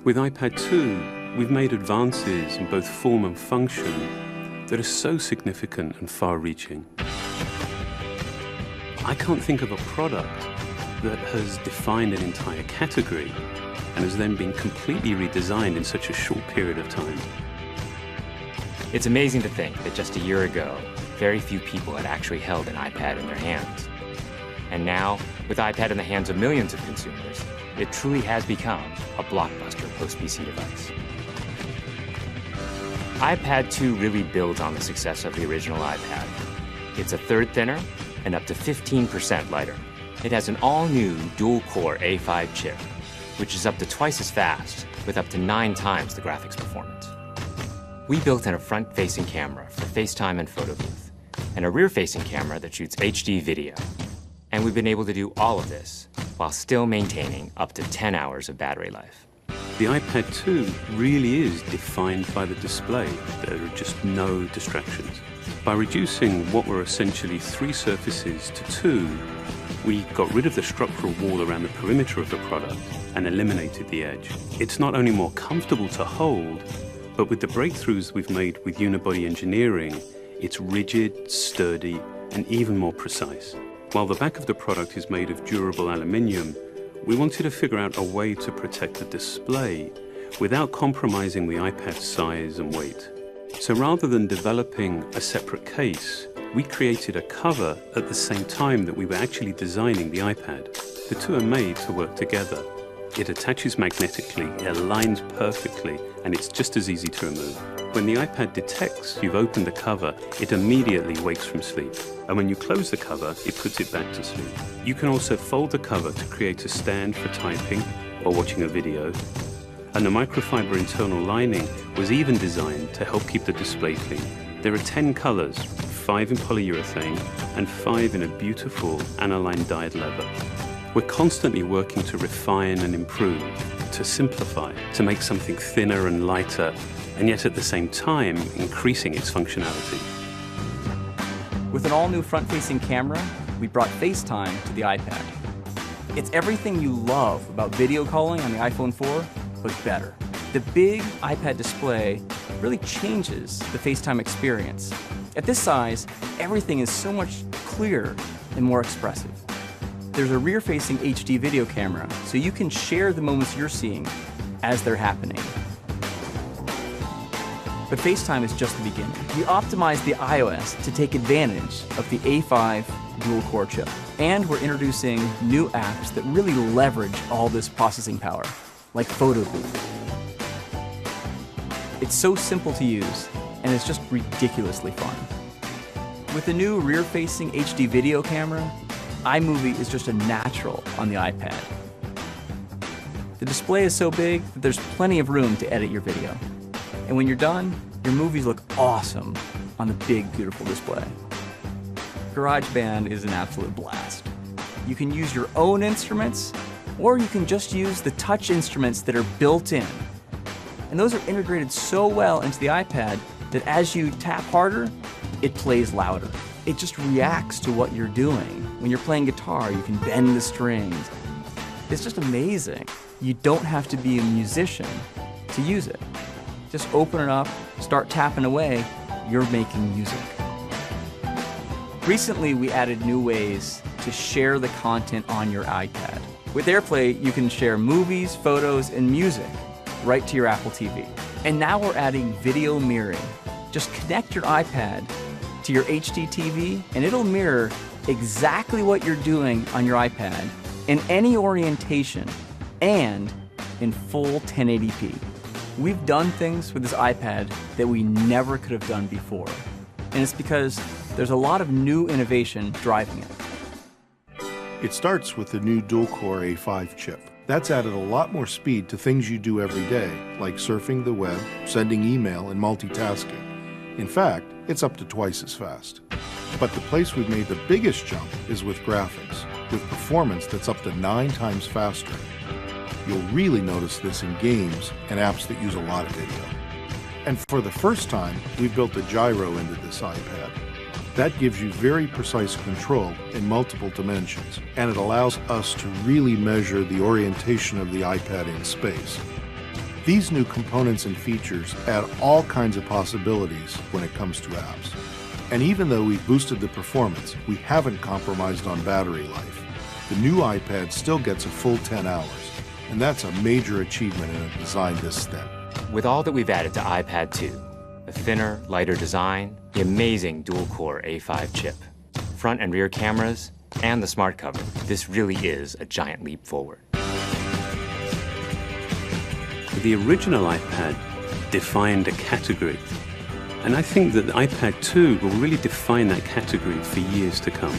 With iPad 2, we've made advances in both form and function that are so significant and far-reaching. I can't think of a product that has defined an entire category and has then been completely redesigned in such a short period of time. It's amazing to think that just a year ago, very few people had actually held an iPad in their hands. And now, with iPad in the hands of millions of consumers, it truly has become a blockbuster post-PC device. iPad 2 really builds on the success of the original iPad. It's a third thinner and up to 15% lighter. It has an all-new dual-core A5 chip, which is up to twice as fast, with up to 9 times the graphics performance. We built in a front-facing camera for FaceTime and photo booth, and a rear-facing camera that shoots HD video. And we've been able to do all of this while still maintaining up to 10 hours of battery life. The iPad 2 really is defined by the display. There are just no distractions. By reducing what were essentially 3 surfaces to 2, we got rid of the structural wall around the perimeter of the product and eliminated the edge. It's not only more comfortable to hold, but with the breakthroughs we've made with unibody engineering, it's rigid, sturdy, and even more precise. While the back of the product is made of durable aluminium, we wanted to figure out a way to protect the display without compromising the iPad's size and weight. So rather than developing a separate case, we created a cover at the same time that we were actually designing the iPad. The two are made to work together. It attaches magnetically, it aligns perfectly, and it's just as easy to remove. When the iPad detects you've opened the cover, it immediately wakes from sleep. And when you close the cover, it puts it back to sleep. You can also fold the cover to create a stand for typing or watching a video. And the microfiber internal lining was even designed to help keep the display clean. There are 10 colors, 5 in polyurethane and 5 in a beautiful aniline dyed leather. We're constantly working to refine and improve, to simplify, to make something thinner and lighter, and yet at the same time, increasing its functionality. With an all-new front-facing camera, we brought FaceTime to the iPad. It's everything you love about video calling on the iPhone 4, but better. The big iPad display really changes the FaceTime experience. At this size, everything is so much clearer and more expressive. There's a rear-facing HD video camera, so you can share the moments you're seeing as they're happening. But FaceTime is just the beginning. We optimized the iOS to take advantage of the A5 dual-core chip. And we're introducing new apps that really leverage all this processing power, like Photo Booth. It's so simple to use, and it's just ridiculously fun. With the new rear-facing HD video camera, iMovie is just a natural on the iPad. The display is so big that there's plenty of room to edit your video. And when you're done, your movies look awesome on the big, beautiful display. GarageBand is an absolute blast. You can use your own instruments, or you can just use the touch instruments that are built in. And those are integrated so well into the iPad that as you tap harder, it plays louder. It just reacts to what you're doing. When you're playing guitar, you can bend the strings. It's just amazing. You don't have to be a musician to use it. Just open it up, start tapping away, you're making music. Recently, we added new ways to share the content on your iPad. With AirPlay, you can share movies, photos, and music right to your Apple TV. And now we're adding video mirroring. Just connect your iPad to your HD TV, and it'll mirror exactly what you're doing on your iPad in any orientation and in full 1080p. We've done things with this iPad that we never could have done before. And it's because there's a lot of new innovation driving it. It starts with the new dual-core A5 chip. That's added a lot more speed to things you do every day, like surfing the web, sending email, and multitasking. In fact, it's up to twice as fast. But the place we've made the biggest jump is with graphics, with performance that's up to 9 times faster. You'll really notice this in games and apps that use a lot of video. And for the first time, we've built a gyro into this iPad. That gives you very precise control in multiple dimensions, and it allows us to really measure the orientation of the iPad in space. These new components and features add all kinds of possibilities when it comes to apps. And even though we've boosted the performance, we haven't compromised on battery life. The new iPad still gets a full 10 hours, and that's a major achievement in a design this thin. With all that we've added to iPad 2, the thinner, lighter design, the amazing dual-core A5 chip, front and rear cameras, and the smart cover, this really is a giant leap forward. The original iPad defined a category, and I think that the iPad 2 will really define that category for years to come.